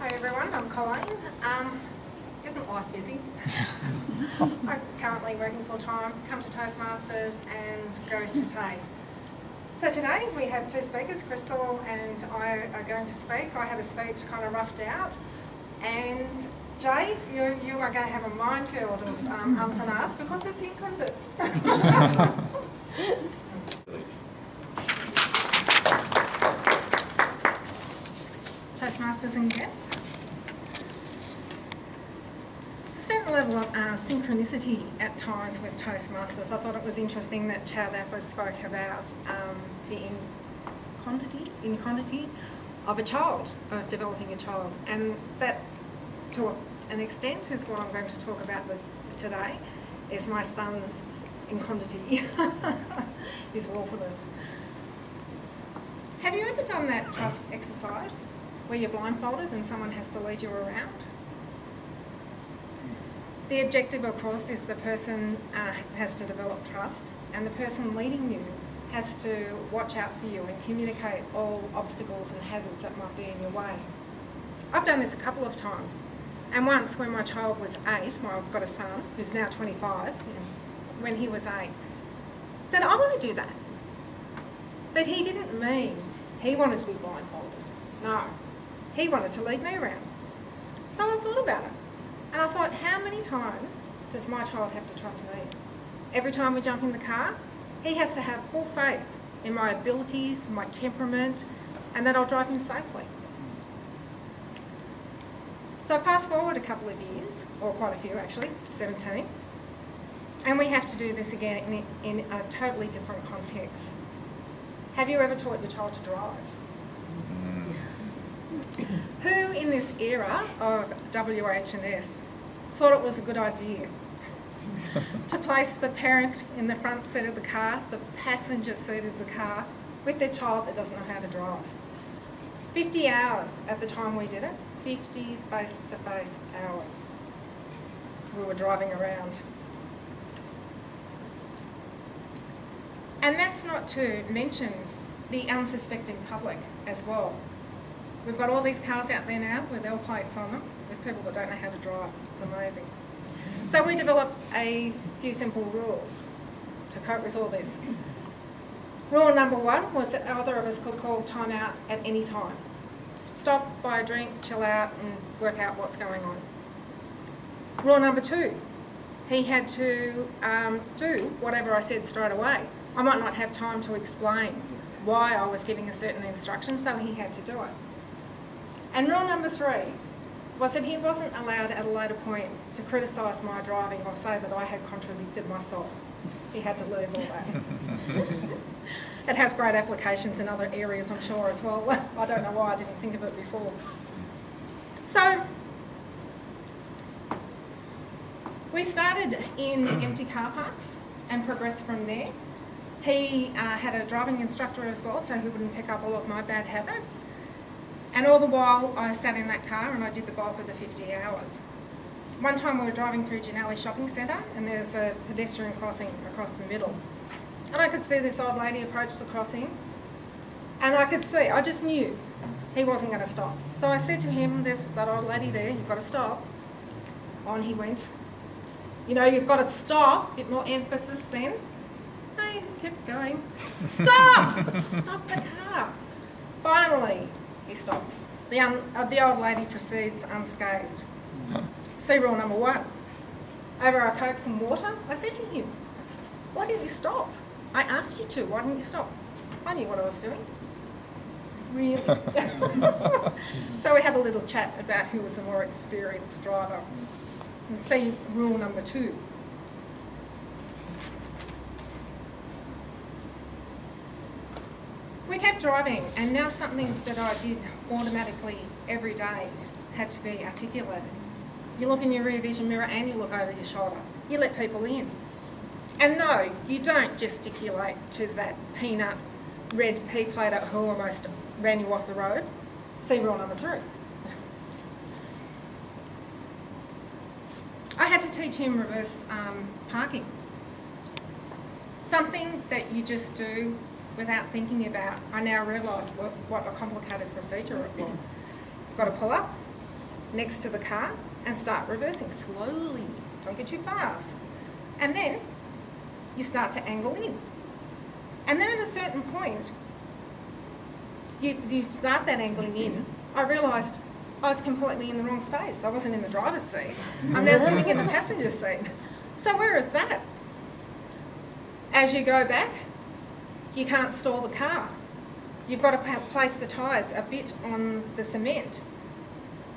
Hi everyone, I'm Colleen. Isn't life busy? I'm currently working full time, come to Toastmasters and go to TAFE. So today we have two speakers, Crystal and I are going to speak. I had a speech kind of roughed out, and Jade, you are going to have a minefield of ums and ahs because it's incumbent. Toastmasters and guests. There's a certain level of synchronicity at times with Toastmasters. I thought it was interesting that Chad Apper spoke about the inquantity of a child, of developing a child, and that to an extent is what I'm going to talk about today, is my son's inquantity, his willfulness. Have you ever done that trust exercise where you're blindfolded and someone has to lead you around? The objective, of course, is the person has to develop trust, and the person leading you has to watch out for you and communicate all obstacles and hazards that might be in your way. I've done this a couple of times, and once when my child was 8, I've got a son who's now 25, when he was 8, said, I want to do that. But he didn't mean he wanted to be blindfolded. No, he wanted to lead me around. So I thought about it. And I thought, how many times does my child have to trust me? Every time we jump in the car, he has to have full faith in my abilities, my temperament, and that I'll drive him safely. So fast forward a couple of years, or quite a few actually, 17, and we have to do this again in a totally different context. Have you ever taught your child to drive? Who in this era of WH&S thought it was a good idea to place the parent in the front seat of the car, the passenger seat of the car, with their child that doesn't know how to drive? 50 hours at the time we did it, 50 face-to-face hours we were driving around. And that's not to mention the unsuspecting public as well. We've got all these cars out there now with L plates on them, with people that don't know how to drive. It's amazing. So we developed a few simple rules to cope with all this. Rule number 1 was that either of us could call time out at any time. Stop, buy a drink, chill out and work out what's going on. Rule number 2, he had to do whatever I said straight away. I might not have time to explain why I was giving a certain instruction, so he had to do it. And rule number 3 was that he wasn't allowed at a later point to criticise my driving or say that I had contradicted myself. He had to leave all that. It has great applications in other areas, I'm sure, as well. I don't know why I didn't think of it before. So, we started in empty car parks and progressed from there. He had a driving instructor as well, so he wouldn't pick up all of my bad habits. And all the while, I sat in that car and I did the bulk of the 50 hours. One time we were driving through Janelli Shopping Centre and there's a pedestrian crossing across the middle. And I could see this old lady approach the crossing, and I could see, I just knew he wasn't going to stop. So I said to him, there's that old lady there, you've got to stop. On he went. You know, you've got to stop, a bit more emphasis then. Hey, kept going. Stop! Stop the car. Finally, he stops. The old lady proceeds unscathed. See rule number 1. Over our Cokes and water, I said to him, why didn't you stop? I asked you to, why didn't you stop? I knew what I was doing. Really? So we had a little chat about who was the more experienced driver. And see rule number 2. We kept driving, and now something that I did automatically every day had to be articulated. You look in your rear vision mirror and you look over your shoulder. You let people in. And no, you don't gesticulate to that peanut red P-plater who almost ran you off the road. See rule number 3. I had to teach him reverse parking. Something that you just do without thinking about. I now realise what a complicated procedure it was. You've got to pull up, next to the car and start reversing slowly. Don't get too fast. And then you start to angle in. And then at a certain point, you start that angling in. I realised I was completely in the wrong space. I wasn't in the driver's seat. I'm now sitting in the passenger seat. So where is that? As you go back, you can't stall the car. You've got to place the tyres a bit on the cement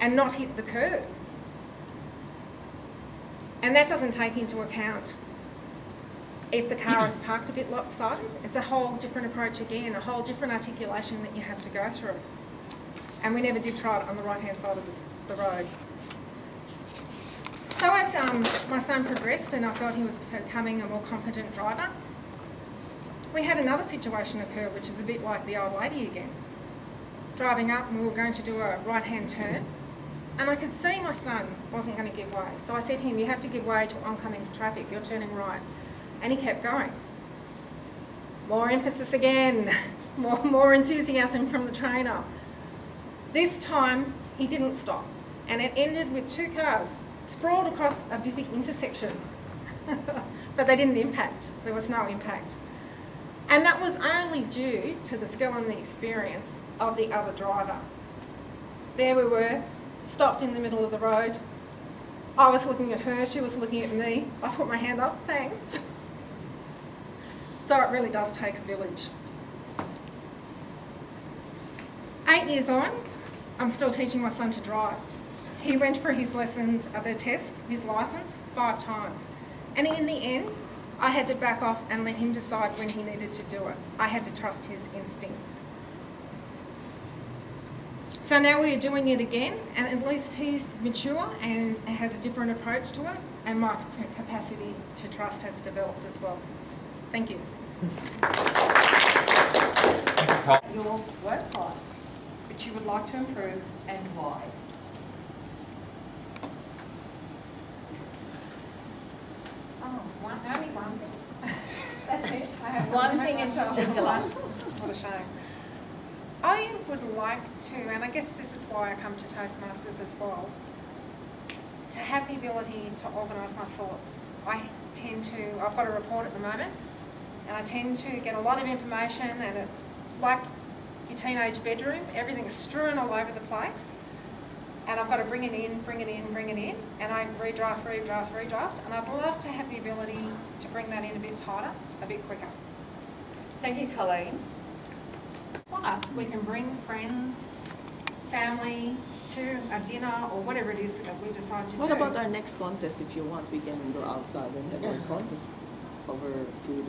and not hit the curb. And that doesn't take into account if the car is parked a bit lopsided. It's a whole different approach again, a whole different articulation that you have to go through. And we never did try it on the right-hand side of the road. So as my son progressed and I felt he was becoming a more competent driver, we had another situation occur, which is a bit like the old lady again. Driving up, and we were going to do a right-hand turn, and I could see my son wasn't going to give way. So I said to him, you have to give way to oncoming traffic, you're turning right. And he kept going. More emphasis again, more enthusiasm from the trainer. This time, he didn't stop, and it ended with two cars sprawled across a busy intersection. But they didn't impact, there was no impact. And that was only due to the skill and the experience of the other driver. There we were, stopped in the middle of the road. I was looking at her, she was looking at me. I put my hand up, thanks. So it really does take a village. 8 years on, I'm still teaching my son to drive. He went for his lessons at the test, his licence, 5 times. And in the end, I had to back off and let him decide when he needed to do it. I had to trust his instincts. So now we're doing it again, and at least he's mature and has a different approach to it, and my capacity to trust has developed as well. Thank you. Your work life, which you would like to improve, and why? Only one thing. That's it. I have One thing in particular. What a shame. I would like to, and I guess this is why I come to Toastmasters as well, to have the ability to organise my thoughts. I've got a report at the moment, and I tend to get a lot of information, and it's like your teenage bedroom. Everything's strewn all over the place. And I've got to bring it in, and I redraft, and I'd love to have the ability to bring that in a bit tighter, a bit quicker. Thank you, Colleen. Plus, we can bring friends, family to a dinner or whatever it is that we decide to do. What about our next contest? If you want, we can go outside and have a contest over food.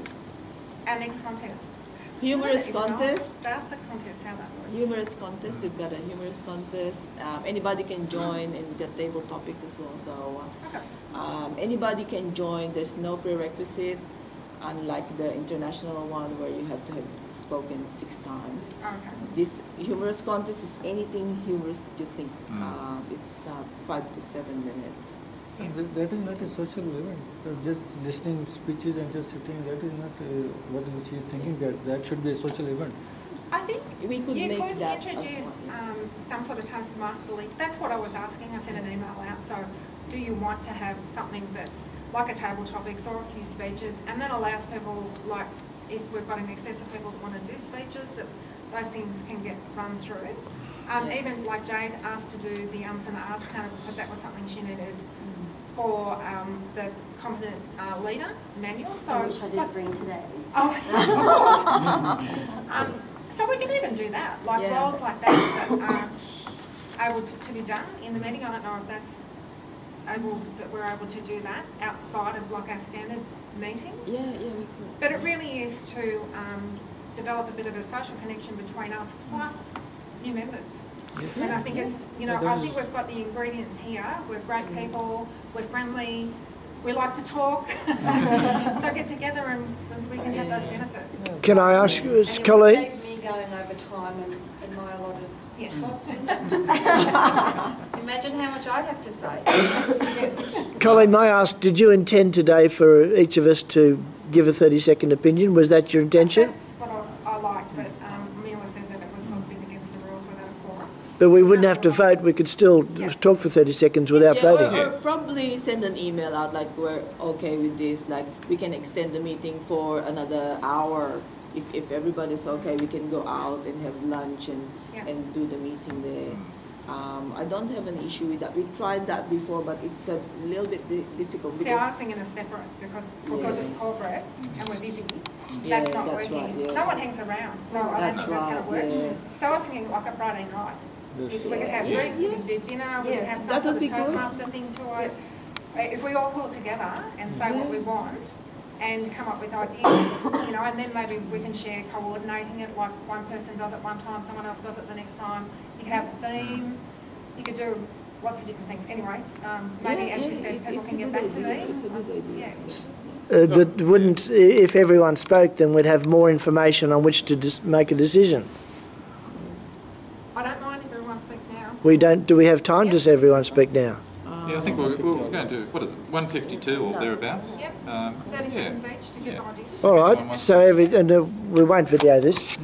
Our next contest. Humorous contest. About the contest, how that works. Humorous contest. We've got a humorous contest. Anybody can join, and we've got table topics as well. So anybody can join. There's no prerequisite, unlike the international one where you have to have spoken 6 times. Okay. This humorous contest is anything humorous that you think. It's 5 to 7 minutes. Yes. That is not a social event. Just listening speeches and just sitting, that is not what she is thinking that should be a social event. I think we could you could that introduce some sort of Toastmaster league. That's what I was asking. I sent an email out. So do you want to have something that's like a table topics or a few speeches, and that allows people, like if we've got an excess of people that want to do speeches, that those things can get run through. Even like Jade asked to do the ums and ahs panel because that was something she needed for the competent leader manual. So which I did bring today. Oh, of course. So we can even do that, like roles like that aren't able to be done in the meeting. I don't know if that's that we're able to do that outside of like our standard meetings. Yeah, we could. But it really is to develop a bit of a social connection between us plus new members. Yes. And I think it's, I think we've got the ingredients here. We're great people, we're friendly, we like to talk. So get together and we can have those benefits. Can I ask you, And Colleen? it would save me going over time and my allotted slots. Imagine how much I'd have to say. Yes. Colleen, may I ask, did you intend today for each of us to give a 30-second opinion? Was that your intention? That's what I liked, but Mila said that it was sort of been against the rules without a quorum. But we wouldn't have to vote, we could still talk for 30 seconds without Yeah, voting. or probably send an email out like we're okay with this, like we can extend the meeting for another hour. If everybody's okay, we can go out and have lunch and do the meeting there. I don't have an issue with that. We tried that before, but it's a little bit difficult. See, I was thinking a separate because it's corporate and we're busy. That's not working. Right, yeah. No one hangs around, so I don't think that's going to work. Yeah. So I was thinking like a Friday night. We could have drinks, we could do dinner, we could have some That sort would of be good. Toastmaster thing to it. If we all pull together and say what we want and come up with ideas, you know, and then maybe we can share coordinating it, like one person does it one time, someone else does it the next time. You could have a theme, you could do lots of different things. Anyway, maybe as you said, people can get back to me. It's a good idea. But wouldn't, if everyone spoke, then we'd have more information on which to make a decision. I don't mind if everyone speaks now. We don't, do we have time to everyone speak now? Yeah, I think we're going to do, what is it, 152 or thereabouts? Yep, 30 seconds each to get the ideas. All right, so we won't video this.